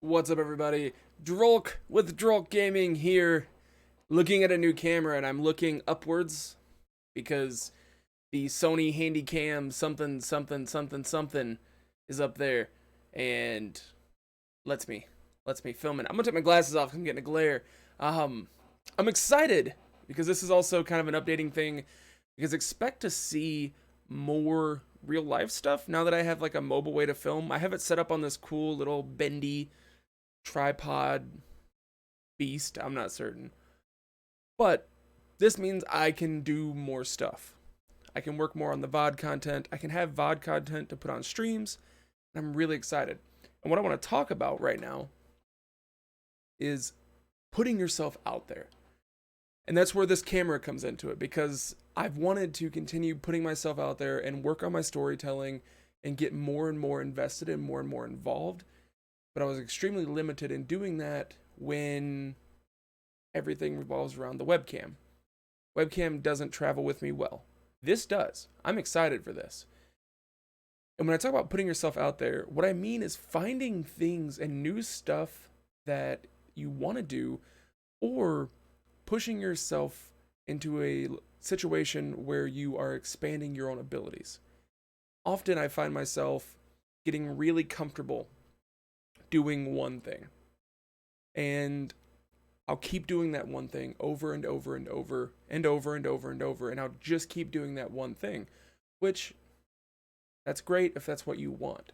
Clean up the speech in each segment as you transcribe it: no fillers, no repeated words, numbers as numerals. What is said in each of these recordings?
What's up, everybody? Drolk with Drolk Gaming here, looking at a new camera, and I'm looking upwards because the Sony Handycam something is up there, and lets me film it. I'm gonna take my glasses off 'cause I'm getting a glare. I'm excited because this is also kind of an updating thing, because expect to see more real life stuff now that I have like a mobile way to film. I have it set up on this cool little bendy tripod beast. I'm not certain. But this means I can do more stuff. I can work more on the VOD content. I can have VOD content to put on streams. And I'm really excited. And what I want to talk about right now is putting yourself out there. And that's where this camera comes into it, because I've wanted to continue putting myself out there and work on my storytelling and get more and more invested and more involved. But I was extremely limited in doing that when everything revolves around the webcam. Webcam doesn't travel with me well. This does. I'm excited for this. And when I talk about putting yourself out there, what I mean is finding things and new stuff that you want to do, or pushing yourself into a situation where you are expanding your own abilities. Often I find myself getting really comfortable doing one thing, and I'll keep doing that one thing over and over and over and over and over and over, and I'll just keep doing that one thing, which that's great if that's what you want.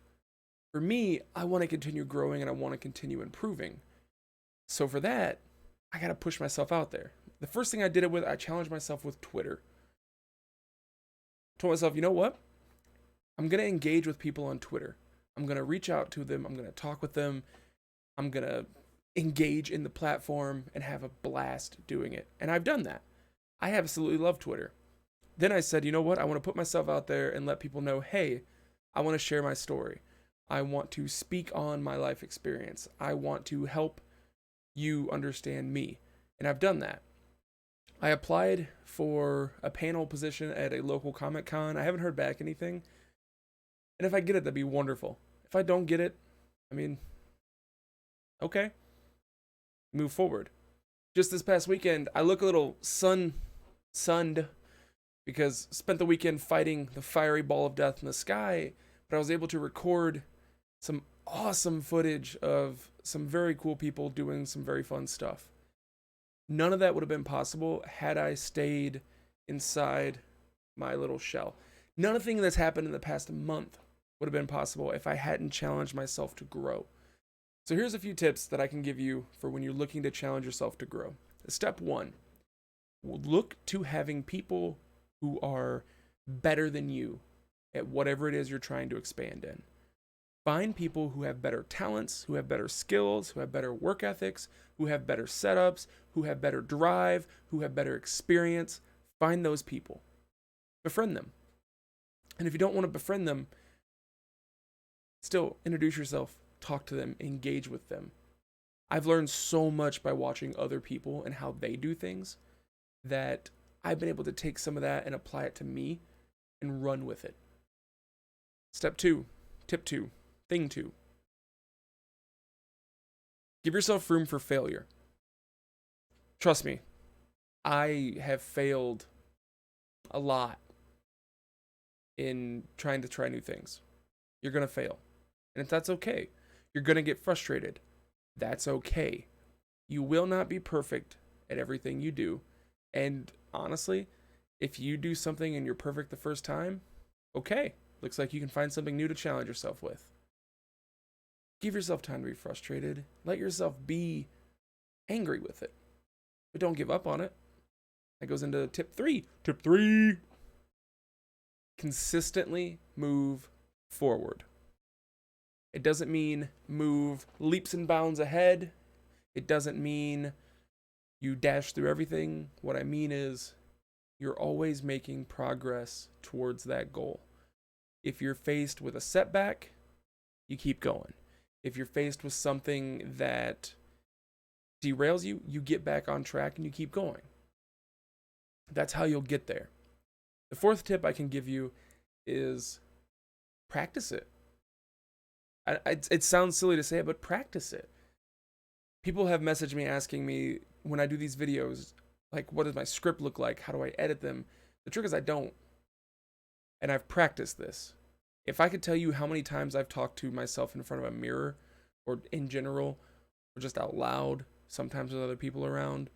For me, I want to continue growing and I want to continue improving. So for that, I got to push myself out there. The first thing I did it with, I challenged myself with Twitter. I told myself, you know what? I'm going to engage with people on Twitter. I'm going to reach out to them. I'm going to talk with them. I'm going to engage in the platform and have a blast doing it. And I've done that. I absolutely love Twitter. Then I said, you know what? I want to put myself out there and let people know, hey, I want to share my story. I want to speak on my life experience. I want to help you understand me. And I've done that. I applied for a panel position at a local Comic Con. I haven't heard back anything. And if I get it, that'd be wonderful. If I don't get it, I mean, okay, move forward. Just this past weekend, I look a little sunned because spent the weekend fighting the fiery ball of death in the sky, but I was able to record some awesome footage of some very cool people doing some very fun stuff. None of that would have been possible had I stayed inside my little shell. None of the things that's happened in the past month would have been possible if I hadn't challenged myself to grow. So here's a few tips that I can give you for when you're looking to challenge yourself to grow. Step one, look to having people who are better than you at whatever it is you're trying to expand in. Find people who have better talents, who have better skills, who have better work ethics, who have better setups, who have better drive, who have better experience. Find those people. Befriend them. And if you don't want to befriend them, still introduce yourself, talk to them, engage with them. I've learned so much by watching other people and how they do things that I've been able to take some of that and apply it to me and run with it. Step two, tip two, thing two. Give yourself room for failure. Trust me, I have failed a lot in trying to try new things. You're going to fail. And if that's okay, you're going to get frustrated. That's okay. You will not be perfect at everything you do. And honestly, if you do something and you're perfect the first time, okay. Looks like you can find something new to challenge yourself with. Give yourself time to be frustrated. Let yourself be angry with it. But don't give up on it. That goes into tip three. Tip three. Consistently move forward. It doesn't mean move leaps and bounds ahead. It doesn't mean you dash through everything. What I mean is you're always making progress towards that goal. If you're faced with a setback, you keep going. If you're faced with something that derails you, you get back on track and you keep going. That's how you'll get there. The fourth tip I can give you is practice it. It sounds silly to say it, but practice it. People have messaged me asking me when I do these videos, like, what does my script look like? How do I edit them? The trick is I don't. And I've practiced this. If I could tell you how many times I've talked to myself in front of a mirror, or in general, or just out loud, sometimes with other people around,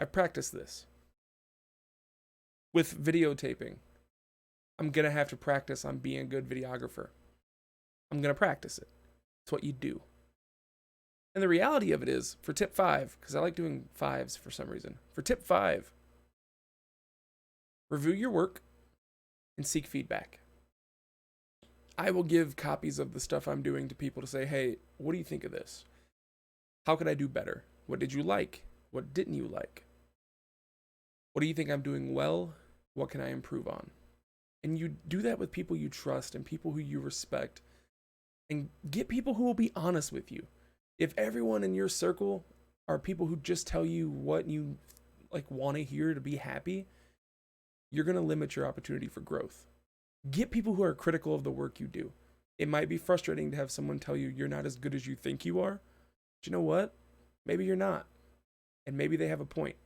I practiced this. With videotaping, I'm going to have to practice on being a good videographer. I'm going to practice it. It's what you do. And the reality of it is, for tip 5, because I like doing 5s for some reason, for tip 5, review your work and seek feedback. I will give copies of the stuff I'm doing to people to say, hey, what do you think of this? How could I do better? What did you like? What didn't you like? What do you think I'm doing well? What can I improve on? And you do that with people you trust and people who you respect. And get people who will be honest with you. If everyone in your circle are people who just tell you what you want to hear to be happy, you're going to limit your opportunity for growth. Get people who are critical of the work you do. It might be frustrating to have someone tell you you're not as good as you think you are. But you know what? Maybe you're not. And maybe they have a point.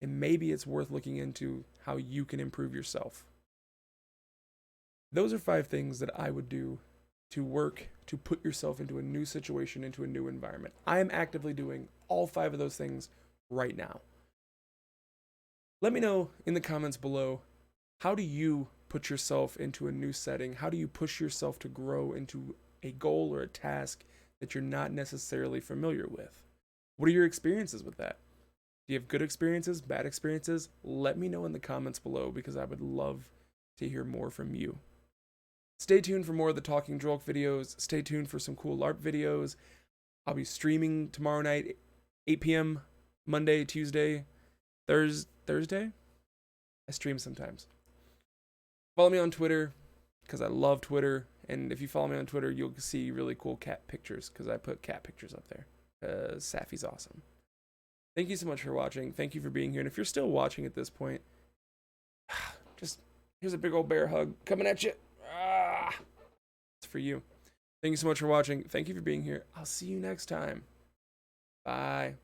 And maybe it's worth looking into how you can improve yourself. Those are 5 things that I would do to work to put yourself into a new situation, into a new environment. I am actively doing all 5 of those things right now. Let me know in the comments below, how do you put yourself into a new setting? How do you push yourself to grow into a goal or a task that you're not necessarily familiar with? What are your experiences with that? Do you have good experiences, bad experiences? Let me know in the comments below, because I would love to hear more from you. Stay tuned for more of the Talking Drolk videos. Stay tuned for some cool LARP videos. I'll be streaming tomorrow night, 8 p.m., Monday, Tuesday, Thursday? I stream sometimes. Follow me on Twitter, because I love Twitter. And if you follow me on Twitter, you'll see really cool cat pictures, because I put cat pictures up there. Safi's awesome. Thank you so much for watching. Thank you for being here. And if you're still watching at this point, just here's a big old bear hug coming at you. It's for you. Thank you so much for watching. Thank you for being here. I'll see you next time. Bye.